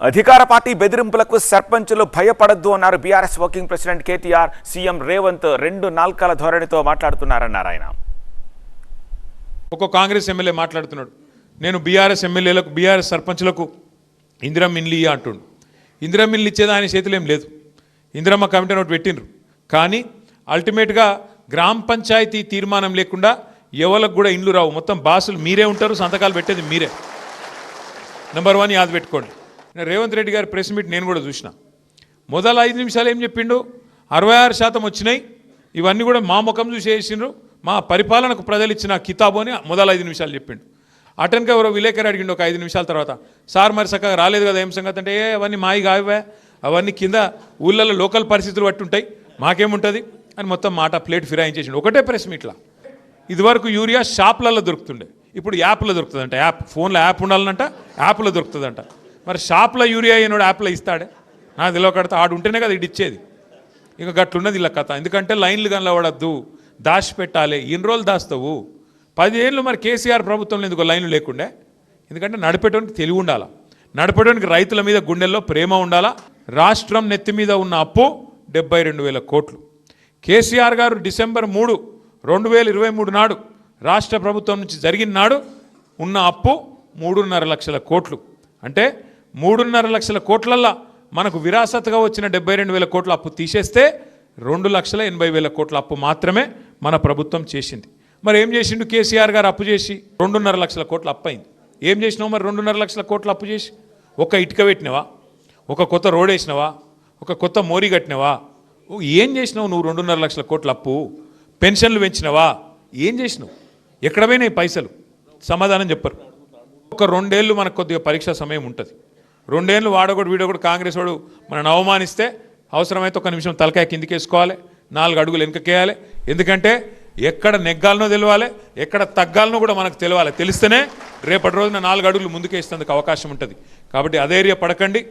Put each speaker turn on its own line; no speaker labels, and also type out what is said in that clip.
అధికార పార్టీ బెదిరింపులకు సర్పంచులు భయపడొద్దు అన్నారు BRS working president KTR. CM Revanth 2 నాల్కల ధోరణితో మాట్లాడుతున్నారన్నారు ఆయన.
ఒక కాంగ్రెస్ ఎమ్మెల్యే మాట్లాడుతున్నాడు, నేను బీఆర్ఎస్ ఎమ్మెల్యేలకు బీఆర్ఎస్ సర్పంచులకు ఇందిరమ్మ ఇల్లు అంటుండు. ఇందిరమ్మ ఇల్లు ఇచ్చేది ఆయన చేతిలో ఏం లేదు. ఇందిరమ్మ కమిటీ ఒకటి పెట్టిండ్రు, కానీ అల్టిమేట్గా గ్రామ పంచాయతీ తీర్మానం లేకుండా ఎవరికి కూడా ఇండ్లు రావు. మొత్తం బాసులు మీరే ఉంటారు, సంతకాలు పెట్టేది మీరే. నెంబర్ 1 యాద పెట్టుకోండి. రేవంత్ రెడ్డి గారి ప్రెస్ మీట్ నేను కూడా చూసిన. మొదలు 5 నిమిషాలు ఏం చెప్పిండు, 66% వచ్చినాయి, ఇవన్నీ కూడా మా ముఖం చూసి వేసిండ్రు, మా పరిపాలనకు ప్రజలు ఇచ్చిన కితాబు అని మొదలు 5 నిమిషాలు చెప్పిండు. అటెన్గా ఎవరో విలేకరు అడిగిండు ఒక 5 నిమిషాల తర్వాత, సార్ మరి చక్కగా రాలేదు కదా ఏం సంగతి అంటే, అవన్నీ మాయి కావే, అవన్నీ కింద ఊళ్ళలో లోకల్ పరిస్థితులు బట్టి ఉంటాయి, మాకేముంటుంది అని మొత్తం మాట ప్లేట్ ఫిరాయించేసిండు ఒకటే ప్రెస్ మీట్లా. ఇదివరకు యూరియా షాప్లలో దొరుకుతుండే, ఇప్పుడు యాప్లో దొరుకుతుందంట. యాప్ ఫోన్లో యాప్ ఉండాలంట, యాప్లో దొరుకుతుందంట. మరి షాప్లో యూరియా అయినోడు యాప్లో ఇస్తాడే, నాకు తెలియకడితే ఆడు ఉంటేనే కదా ఇది ఇచ్చేది. ఇక గట్లున్నది ఇలా కథ. ఎందుకంటే లైన్లు కనబడద్దు, దాచిపెట్టాలి. ఎన్ని రోజులు దాస్తావు? 10 ఏళ్ళు మరి కేసీఆర్ ప్రభుత్వంలో ఎందుకు లైన్లు లేకుండే? ఎందుకంటే నడిపేటోనికి తెలివి ఉండాలా, నడిపేటోనికి రైతుల మీద గుండెల్లో ప్రేమ ఉండాలా. రాష్ట్రం నెత్తి మీద ఉన్న అప్పు 72,000 కోట్లు. కేసీఆర్ గారు డిసెంబర్ 3, 2023 నాడు రాష్ట్ర ప్రభుత్వం నుంచి జరిగిన నాడు ఉన్న అప్పు 3.5 లక్షల కోట్లు. అంటే 3.5 లక్షల కోట్లల్లో మనకు విరాసత్గా వచ్చిన 72,000 కోట్ల అప్పు తీసేస్తే 2,80,000 కోట్ల అప్పు మాత్రమే మన ప్రభుత్వం చేసింది. మరి ఏం చేసిండు కేసీఆర్ గారు? అప్పు చేసి 2.5 లక్షల కోట్ల అప్పు అయింది. ఏం చేసినావు మరి 2.5 లక్షల కోట్ల అప్పు చేసి? ఒక ఇటుక పెట్టినవా, ఒక కొత్త రోడ్ వేసినవా, ఒక కొత్త మోరీ కట్టినవా? ఏం చేసినావు నువ్వు? 2.5 లక్షల కోట్ల అప్పు. పెన్షన్లు పెంచినవా? ఏం చేసినావు? ఎక్కడ పోయినాయి పైసలు? సమాధానం చెప్పరు. ఒక 2 ఏళ్ళు మనకు కొద్దిగా పరీక్షా సమయం ఉంటుంది. 2 ఏళ్ళు వాడొకటి వీడొకటి కాంగ్రెస్ వాడు మనని అవమానిస్తే అవసరమైతే 1 నిమిషం తలకాయ కిందికేసుకోవాలి, 4 అడుగులు వెనకకేయాలి. ఎందుకంటే ఎక్కడ నెగ్గాలనో తెలవాలి, ఎక్కడ తగ్గాలనో కూడా మనకు తెలవాలి. తెలిస్తేనే రేపటి రోజున 4 అడుగులు ముందుకేసేందుకు అవకాశం ఉంటుంది. కాబట్టి అధైర్య పడకండి.